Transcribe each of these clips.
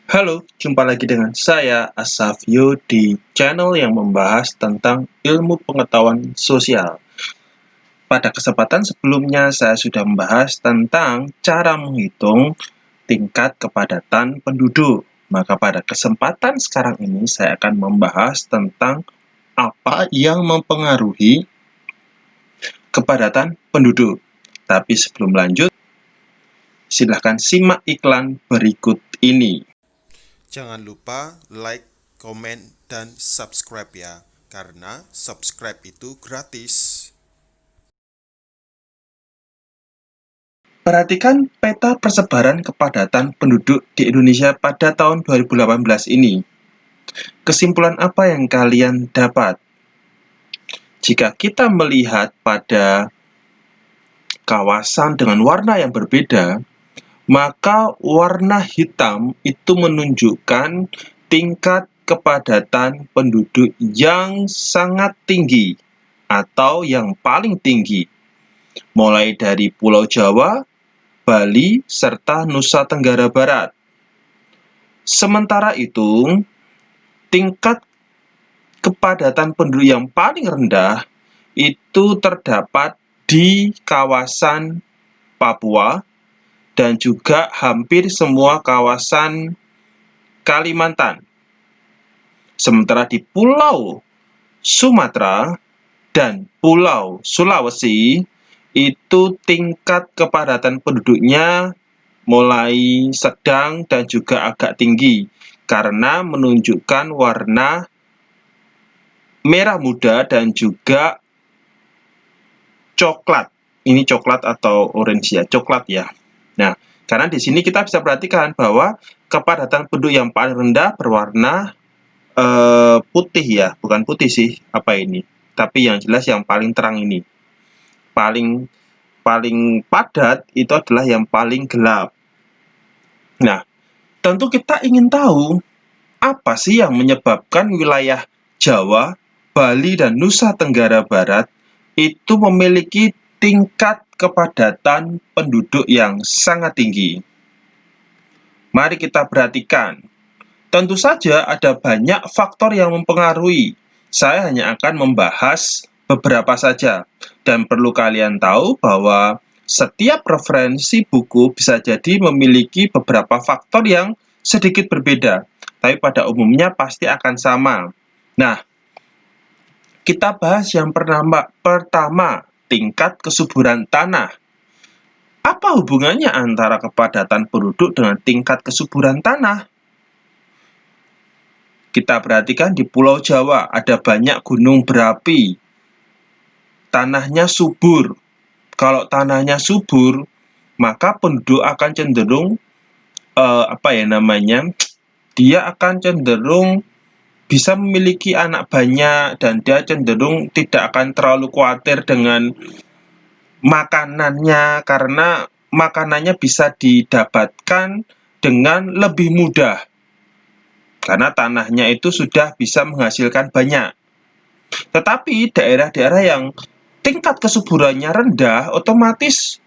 Halo, jumpa lagi dengan saya Asafio di channel yang membahas tentang ilmu pengetahuan sosial. Pada kesempatan sebelumnya saya sudah membahas tentang cara menghitung tingkat kepadatan penduduk. Maka pada kesempatan sekarang ini saya akan membahas tentang apa yang mempengaruhi kepadatan penduduk. Tapi sebelum lanjut, silahkan simak iklan berikut ini. Jangan lupa like, komen, dan subscribe ya, karena subscribe itu gratis. Perhatikan peta persebaran kepadatan penduduk di Indonesia pada tahun 2018 ini. Kesimpulan apa yang kalian dapat? Jika kita melihat pada kawasan dengan warna yang berbeda, maka warna hitam itu menunjukkan tingkat kepadatan penduduk yang sangat tinggi atau yang paling tinggi, mulai dari Pulau Jawa, Bali, serta Nusa Tenggara Barat. Sementara itu, tingkat kepadatan penduduk yang paling rendah itu terdapat di kawasan Papua dan juga hampir semua kawasan Kalimantan. Sementara di Pulau Sumatera dan Pulau Sulawesi itu tingkat kepadatan penduduknya mulai sedang dan juga agak tinggi karena menunjukkan warna merah muda dan juga coklat. Ini coklat atau orange ya, coklat ya. Nah, karena di sini kita bisa perhatikan bahwa kepadatan penduduk yang paling rendah berwarna putih ya, bukan putih sih, apa ini? Tapi yang jelas yang paling terang ini. Paling paling padat itu adalah yang paling gelap. Nah, tentu kita ingin tahu apa sih yang menyebabkan wilayah Jawa, Bali, dan Nusa Tenggara Barat itu memiliki tingkat kepadatan penduduk yang sangat tinggi? Mari kita perhatikan. Tentu saja ada banyak faktor yang mempengaruhi. Saya hanya akan membahas beberapa saja. Dan perlu kalian tahu bahwa setiap referensi buku bisa jadi memiliki beberapa faktor yang sedikit berbeda, tapi pada umumnya pasti akan sama. Nah, kita bahas yang pertama, tingkat kesuburan tanah. Apa hubungannya antara kepadatan penduduk dengan tingkat kesuburan tanah? Kita perhatikan di Pulau Jawa ada banyak gunung berapi. Tanahnya subur. Kalau tanahnya subur, maka penduduk akan cenderung dia akan cenderung bisa memiliki anak banyak dan dia cenderung tidak akan terlalu khawatir dengan makanannya karena makanannya bisa didapatkan dengan lebih mudah karena tanahnya itu sudah bisa menghasilkan banyak. Tetapi daerah-daerah yang tingkat kesuburannya rendah, otomatis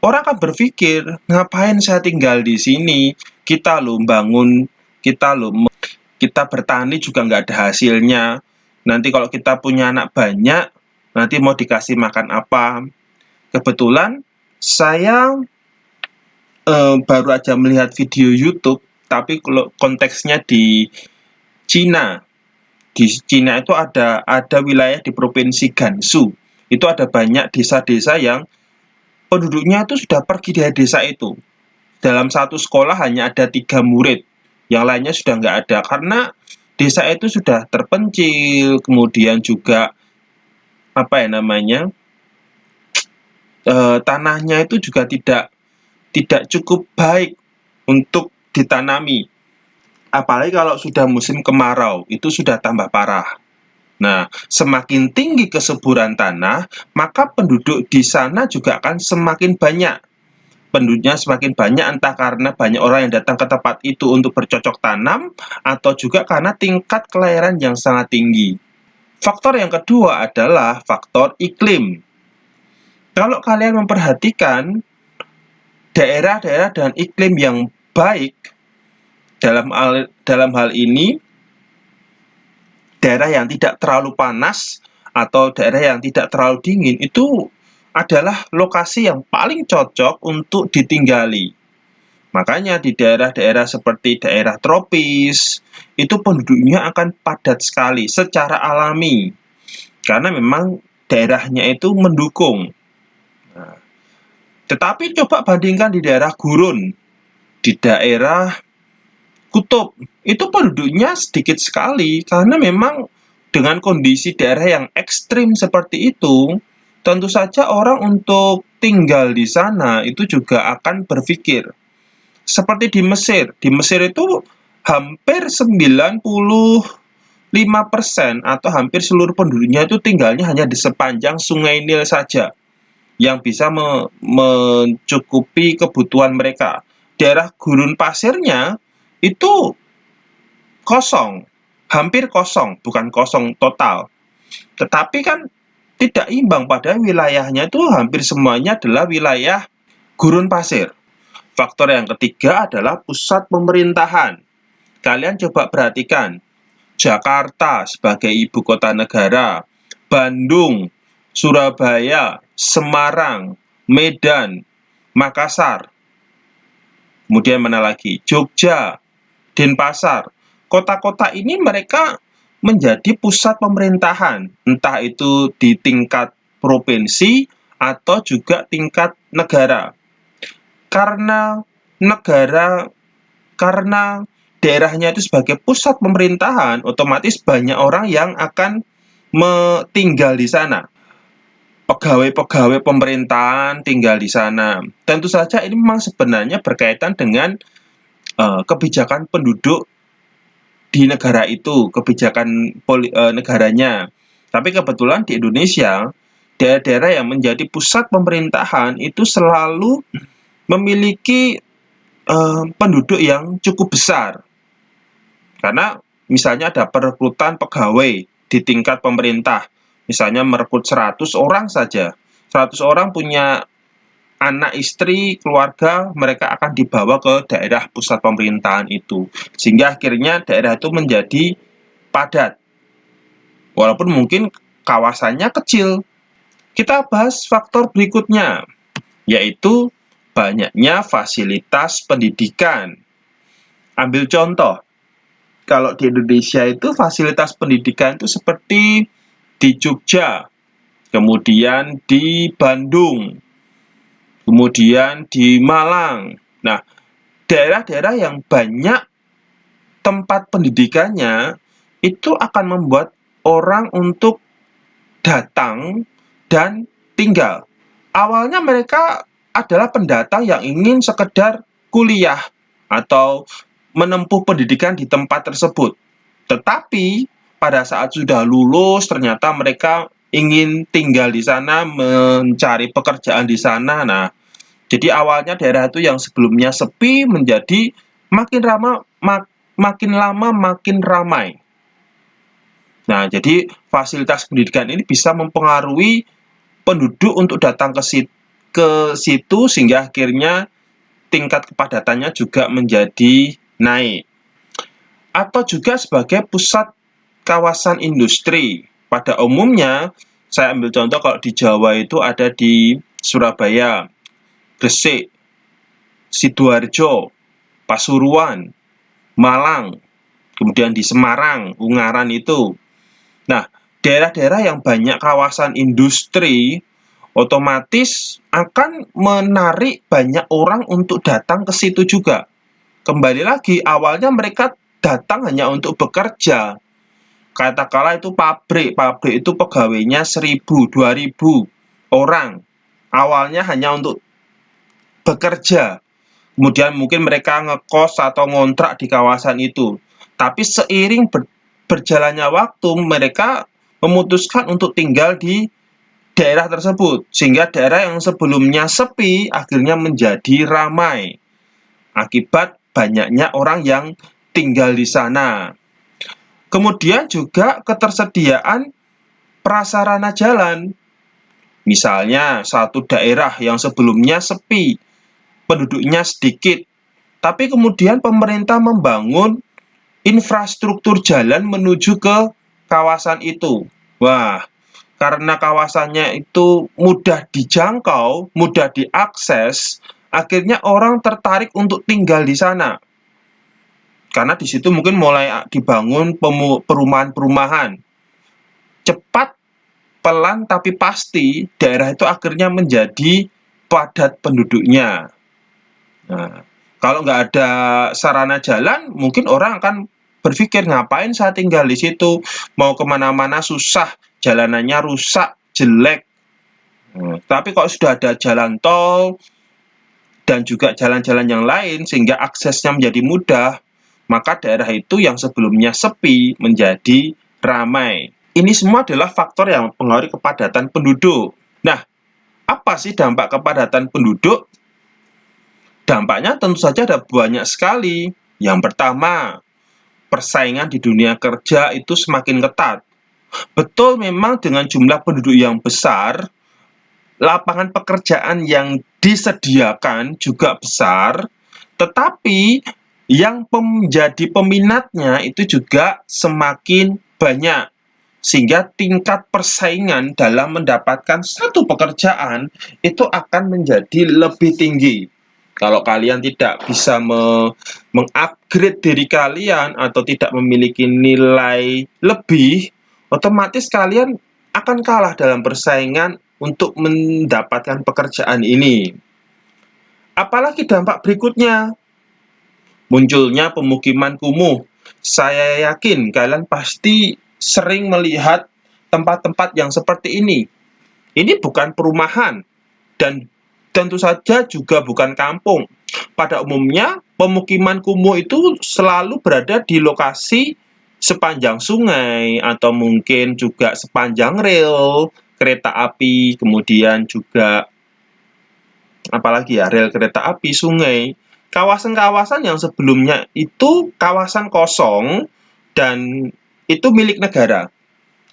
orang akan berpikir, ngapain saya tinggal di sini? Kita loh bangun, kita bertani juga nggak ada hasilnya. Nanti kalau kita punya anak banyak, nanti mau dikasih makan apa? Kebetulan saya baru aja melihat video YouTube, tapi kalau konteksnya di Cina. Di Cina itu ada wilayah di provinsi Gansu. Itu ada banyak desa-desa yang penduduknya itu sudah pergi dari desa itu. Dalam satu sekolah hanya ada 3 murid, yang lainnya sudah nggak ada karena desa itu sudah terpencil, kemudian juga tanahnya itu juga tidak cukup baik untuk ditanami. Apalagi kalau sudah musim kemarau, itu sudah tambah parah. Nah, semakin tinggi kesuburan tanah, maka penduduk di sana juga akan semakin banyak. Penduduknya semakin banyak entah karena banyak orang yang datang ke tempat itu untuk bercocok tanam, atau juga karena tingkat kelahiran yang sangat tinggi. Faktor yang kedua adalah faktor iklim. Kalau kalian memperhatikan daerah-daerah dengan iklim yang baik, dalam hal ini daerah yang tidak terlalu panas atau daerah yang tidak terlalu dingin itu adalah lokasi yang paling cocok untuk ditinggali. Makanya di daerah-daerah seperti daerah tropis, itu penduduknya akan padat sekali secara alami. Karena memang daerahnya itu mendukung. Nah, tetapi coba bandingkan di daerah gurun, di daerah kutub, itu penduduknya sedikit sekali. Karena memang dengan kondisi daerah yang ekstrim seperti itu, tentu saja orang untuk tinggal di sana itu juga akan berpikir. Seperti di Mesir itu hampir 95% atau hampir seluruh penduduknya itu tinggalnya hanya di sepanjang Sungai Nil saja yang bisa mencukupi kebutuhan mereka. Daerah gurun pasirnya itu kosong, hampir kosong, bukan kosong total. Tetapi kan tidak imbang, pada wilayahnya itu hampir semuanya adalah wilayah gurun pasir. Faktor yang ketiga adalah pusat pemerintahan. Kalian coba perhatikan, Jakarta sebagai ibu kota negara, Bandung, Surabaya, Semarang, Medan, Makassar, kemudian mana lagi? Jogja, Denpasar. Kota-kota ini mereka menjadi pusat pemerintahan, entah itu di tingkat provinsi atau juga tingkat negara. Karena daerahnya itu sebagai pusat pemerintahan, otomatis banyak orang yang akan tinggal di sana. Pegawai-pegawai pemerintahan tinggal di sana. Tentu saja ini memang sebenarnya berkaitan dengan kebijakan penduduk di negara itu, kebijakan negaranya. Tapi kebetulan di Indonesia, daerah-daerah yang menjadi pusat pemerintahan itu selalu memiliki penduduk yang cukup besar. Karena misalnya ada perekrutan pegawai di tingkat pemerintah, misalnya merekrut 100 orang saja. 100 orang punya anak, istri, keluarga, mereka akan dibawa ke daerah pusat pemerintahan itu. Sehingga akhirnya daerah itu menjadi padat. Walaupun mungkin kawasannya kecil. Kita bahas faktor berikutnya, yaitu banyaknya fasilitas pendidikan. Ambil contoh, kalau di Indonesia itu fasilitas pendidikan itu seperti di Jogja, kemudian di Bandung, kemudian di Malang. Nah, daerah-daerah yang banyak tempat pendidikannya itu akan membuat orang untuk datang dan tinggal. Awalnya mereka adalah pendatang yang ingin sekedar kuliah atau menempuh pendidikan di tempat tersebut. Tetapi pada saat sudah lulus, ternyata mereka ingin tinggal di sana, mencari pekerjaan di sana. Nah, jadi awalnya daerah itu yang sebelumnya sepi menjadi makin lama makin ramai. Nah, jadi fasilitas pendidikan ini bisa mempengaruhi penduduk untuk datang ke situ sehingga akhirnya tingkat kepadatannya juga menjadi naik. Atau juga sebagai pusat kawasan industri. Pada umumnya, saya ambil contoh kalau di Jawa itu ada di Surabaya, Gresik, Sidoarjo, Pasuruan, Malang, kemudian di Semarang, Ungaran itu. Nah, daerah-daerah yang banyak kawasan industri otomatis akan menarik banyak orang untuk datang ke situ juga. Kembali lagi, awalnya mereka datang hanya untuk bekerja. Katakanlah itu pabrik itu pegawainya 1.000, 2.000 orang. Awalnya hanya untuk bekerja. Kemudian mungkin mereka ngekos atau ngontrak di kawasan itu. Tapi seiring berjalannya waktu, mereka memutuskan untuk tinggal di daerah tersebut. Sehingga daerah yang sebelumnya sepi, akhirnya menjadi ramai. Akibat banyaknya orang yang tinggal di sana. Kemudian juga ketersediaan prasarana jalan. Misalnya, satu daerah yang sebelumnya sepi, penduduknya sedikit, tapi kemudian pemerintah membangun infrastruktur jalan menuju ke kawasan itu. Wah, karena kawasannya itu mudah dijangkau, mudah diakses, akhirnya orang tertarik untuk tinggal di sana. Karena di situ mungkin mulai dibangun perumahan-perumahan. Cepat, pelan, tapi pasti daerah itu akhirnya menjadi padat penduduknya. Nah, kalau nggak ada sarana jalan, mungkin orang akan berpikir, ngapain saya tinggal di situ? Mau kemana-mana susah, jalanannya rusak, jelek. Tapi kalau sudah ada jalan tol dan juga jalan-jalan yang lain sehingga aksesnya menjadi mudah, maka daerah itu yang sebelumnya sepi menjadi ramai. Ini semua adalah faktor yang mempengaruhi kepadatan penduduk. Nah, apa sih dampak kepadatan penduduk? Dampaknya tentu saja ada banyak sekali. Yang pertama, persaingan di dunia kerja itu semakin ketat. Betul, memang dengan jumlah penduduk yang besar, lapangan pekerjaan yang disediakan juga besar, tetapi yang menjadi peminatnya itu juga semakin banyak, sehingga tingkat persaingan dalam mendapatkan satu pekerjaan itu akan menjadi lebih tinggi. Kalau kalian tidak bisa mengupgrade diri kalian atau tidak memiliki nilai lebih, otomatis kalian akan kalah dalam persaingan untuk mendapatkan pekerjaan ini. Apalagi dampak berikutnya, munculnya pemukiman kumuh. Saya yakin kalian pasti sering melihat tempat-tempat yang seperti ini. Ini bukan perumahan dan tentu saja juga bukan kampung. Pada umumnya, pemukiman kumuh itu selalu berada di lokasi sepanjang sungai atau mungkin juga sepanjang rel kereta api, kemudian juga apalagi ya, rel kereta api, sungai. Kawasan-kawasan yang sebelumnya itu kawasan kosong dan itu milik negara.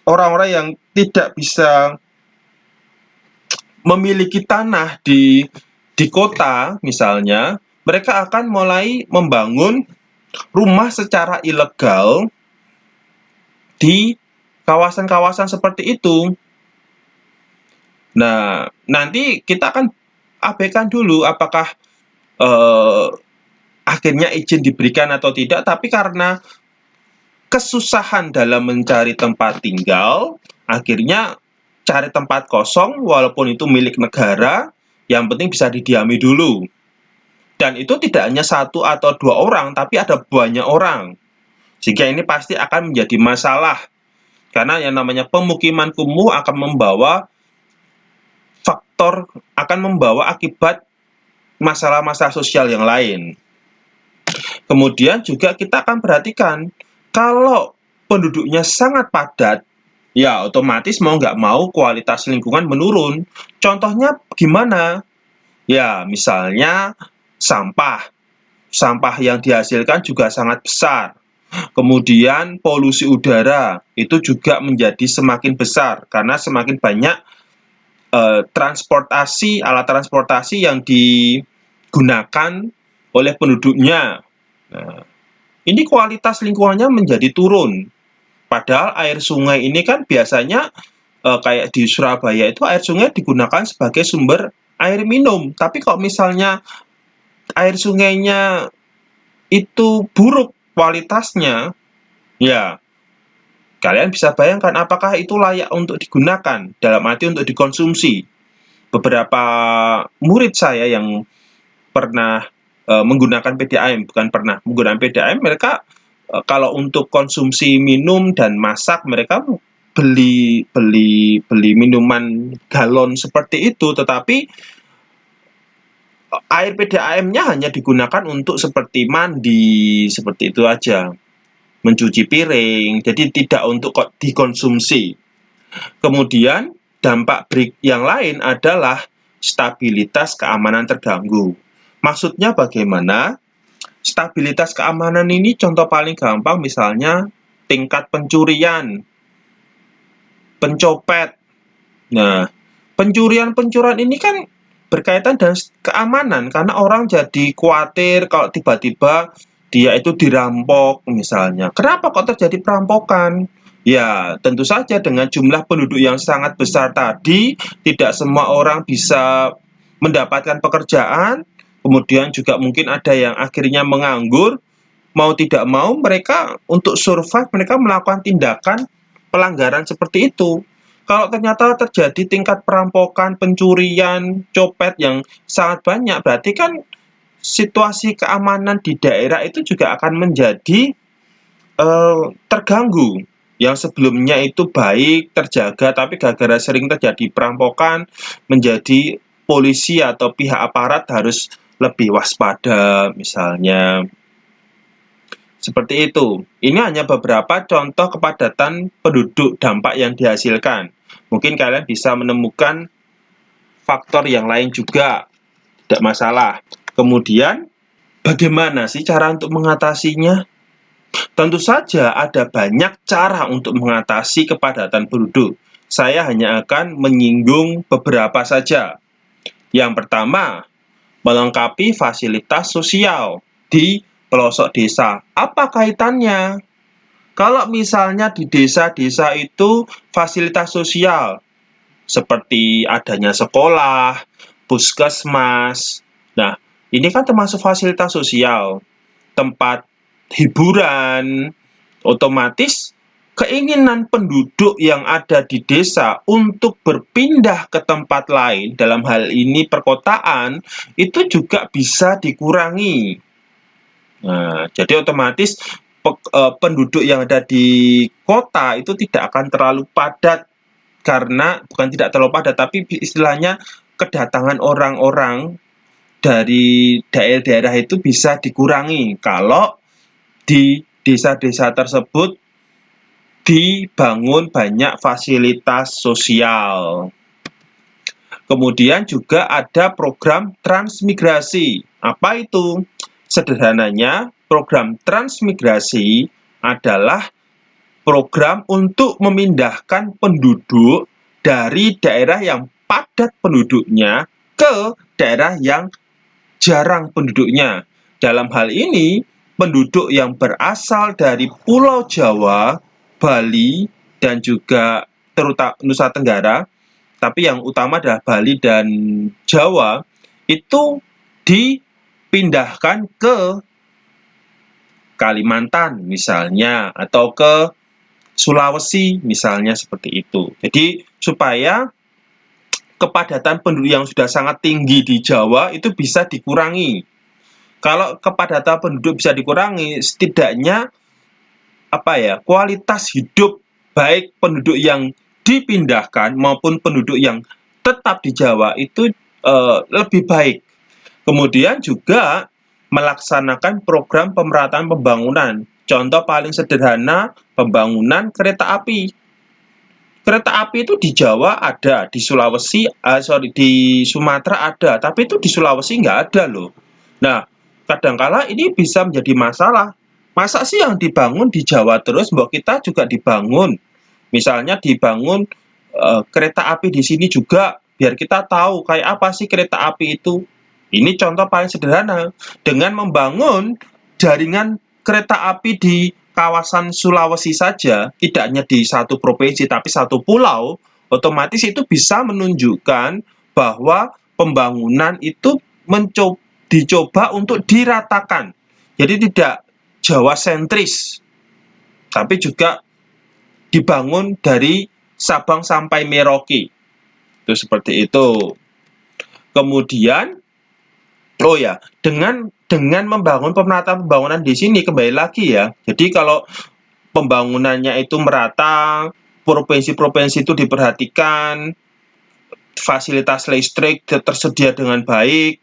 Orang-orang yang tidak bisa memiliki tanah di kota misalnya, mereka akan mulai membangun rumah secara ilegal di kawasan-kawasan seperti itu. Nah, nanti kita akan abaikan dulu apakah akhirnya izin diberikan atau tidak, tapi karena kesusahan dalam mencari tempat tinggal, akhirnya cari tempat kosong walaupun itu milik negara, yang penting bisa didiami dulu. Dan itu tidak hanya satu atau dua orang, tapi ada banyak orang. Sehingga ini pasti akan menjadi masalah. Karena yang namanya pemukiman kumuh akan membawa akibat masalah-masalah sosial yang lain. Kemudian juga kita akan perhatikan, kalau penduduknya sangat padat, ya otomatis mau nggak mau kualitas lingkungan menurun. Contohnya gimana? Ya, misalnya sampah. Sampah yang dihasilkan juga sangat besar. Kemudian polusi udara itu juga menjadi semakin besar karena semakin banyak alat transportasi yang digunakan oleh penduduknya. Nah, ini kualitas lingkungannya menjadi turun. Padahal air sungai ini kan biasanya kayak di Surabaya itu air sungai digunakan sebagai sumber air minum. Tapi kalau misalnya air sungainya itu buruk kualitasnya, ya kalian bisa bayangkan apakah itu layak untuk digunakan, dalam arti untuk dikonsumsi. Beberapa murid saya yang pernah menggunakan PDAM, mereka kalau untuk konsumsi minum dan masak, mereka beli minuman galon seperti itu, tetapi air PDAM-nya hanya digunakan untuk seperti mandi, seperti itu aja. Mencuci piring, jadi tidak untuk dikonsumsi. Kemudian dampak yang lain adalah stabilitas keamanan terganggu. Maksudnya bagaimana? Stabilitas keamanan ini contoh paling gampang misalnya tingkat pencurian, pencopet. Nah, pencurian ini kan berkaitan dengan keamanan, karena orang jadi khawatir kalau tiba-tiba dia itu dirampok misalnya. Kenapa kok terjadi perampokan? Ya, tentu saja dengan jumlah penduduk yang sangat besar tadi, tidak semua orang bisa mendapatkan pekerjaan, kemudian juga mungkin ada yang akhirnya menganggur, mau tidak mau mereka untuk survive, mereka melakukan tindakan pelanggaran seperti itu. Kalau ternyata terjadi tingkat perampokan, pencurian, copet yang sangat banyak, berarti kan situasi keamanan di daerah itu juga akan menjadi terganggu. Yang sebelumnya itu baik, terjaga, tapi gara-gara sering terjadi perampokan, menjadi polisi atau pihak aparat harus lebih waspada misalnya. Seperti itu. Ini hanya beberapa contoh kepadatan penduduk dampak yang dihasilkan. Mungkin kalian bisa menemukan faktor yang lain juga, tidak masalah. Kemudian, bagaimana sih cara untuk mengatasinya? Tentu saja ada banyak cara untuk mengatasi kepadatan penduduk. Saya hanya akan menyinggung beberapa saja. Yang pertama, melengkapi fasilitas sosial di pelosok desa. Apa kaitannya? Kalau misalnya di desa-desa itu fasilitas sosial, seperti adanya sekolah, puskesmas. Nah, ini kan termasuk fasilitas sosial, tempat hiburan, otomatis keinginan penduduk yang ada di desa untuk berpindah ke tempat lain, dalam hal ini perkotaan, itu juga bisa dikurangi. Nah, jadi otomatis penduduk yang ada di kota itu tidak akan terlalu padat, karena bukan tidak terlalu padat, tapi istilahnya kedatangan orang-orang dari daerah-daerah itu bisa dikurangi kalau di desa-desa tersebut dibangun banyak fasilitas sosial. Kemudian juga ada program transmigrasi. Apa itu? Sederhananya, program transmigrasi adalah program untuk memindahkan penduduk dari daerah yang padat penduduknya ke daerah yang jarang penduduknya. Dalam hal ini, penduduk yang berasal dari Pulau Jawa, Bali, dan juga terutama Nusa Tenggara, tapi yang utama adalah Bali dan Jawa, itu dipindahkan ke Kalimantan misalnya, atau ke Sulawesi misalnya, seperti itu. Jadi supaya kepadatan penduduk yang sudah sangat tinggi di Jawa itu bisa dikurangi. Kalau kepadatan penduduk bisa dikurangi, setidaknya kualitas hidup baik penduduk yang dipindahkan maupun penduduk yang tetap di Jawa itu lebih baik. Kemudian juga melaksanakan program pemerataan pembangunan. Contoh paling sederhana, pembangunan kereta api. Kereta api itu di Jawa ada, di di Sumatera ada, tapi itu di Sulawesi nggak ada loh. Nah, kadangkala ini bisa menjadi masalah. Masa sih yang dibangun di Jawa terus, mbok kita juga dibangun. Misalnya dibangun kereta api di sini juga, biar kita tahu kayak apa sih kereta api itu. Ini contoh paling sederhana. Dengan membangun jaringan kereta api di kawasan Sulawesi saja, tidak hanya di satu provinsi tapi satu pulau, otomatis itu bisa menunjukkan bahwa pembangunan itu dicoba untuk diratakan. Jadi tidak Jawa sentris, tapi juga dibangun dari Sabang sampai Merauke. Itu seperti itu. Kemudian dengan membangun pemenataan pembangunan di sini, kembali lagi ya. Jadi kalau pembangunannya itu merata, provinsi-provinsi itu diperhatikan, fasilitas listrik tersedia dengan baik,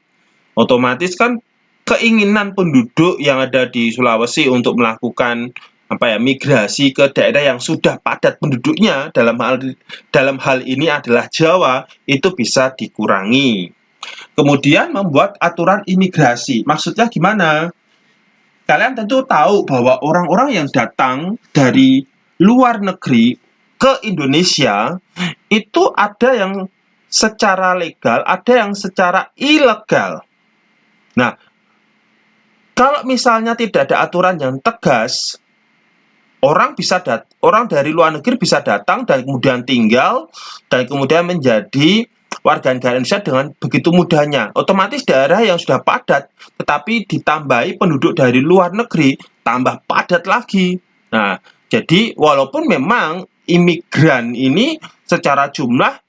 otomatis kan keinginan penduduk yang ada di Sulawesi untuk melakukan migrasi ke daerah yang sudah padat penduduknya, dalam hal ini adalah Jawa, itu bisa dikurangi. Kemudian membuat aturan imigrasi. Maksudnya gimana? Kalian tentu tahu bahwa orang-orang yang datang dari luar negeri ke Indonesia itu ada yang secara legal, ada yang secara ilegal. Nah, kalau misalnya tidak ada aturan yang tegas, orang dari luar negeri bisa datang dan kemudian tinggal dan kemudian menjadi warga negara Indonesia dengan begitu mudahnya. Otomatis daerah yang sudah padat, tetapi ditambahi penduduk dari luar negeri, tambah padat lagi. Nah, jadi walaupun memang imigran ini secara jumlah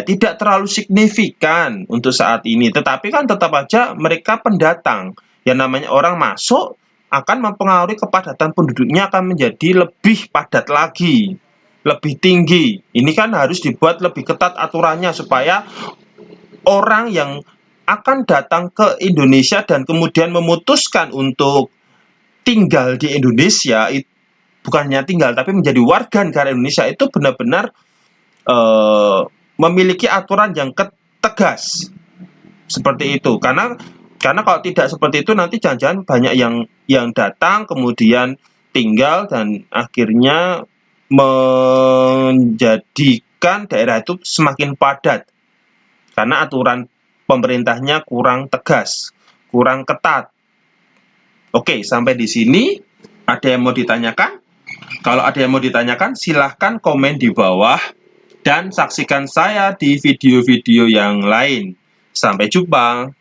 tidak terlalu signifikan untuk saat ini, tetapi kan tetap aja mereka pendatang. Yang namanya orang masuk akan mempengaruhi kepadatan penduduknya akan menjadi lebih padat lagi, lebih tinggi. Ini kan harus dibuat lebih ketat aturannya supaya orang yang akan datang ke Indonesia dan kemudian memutuskan untuk tinggal di Indonesia, bukan hanya tinggal tapi menjadi warga negara Indonesia, itu benar-benar memiliki aturan yang tegas seperti itu. Karena kalau tidak seperti itu nanti jangan-jangan banyak yang datang kemudian tinggal dan akhirnya menjadikan daerah itu semakin padat karena aturan pemerintahnya kurang tegas, kurang ketat. Oke, sampai di sini ada yang mau ditanyakan? Kalau ada yang mau ditanyakan, silahkan komen di bawah dan saksikan saya di video-video yang lain. Sampai jumpa.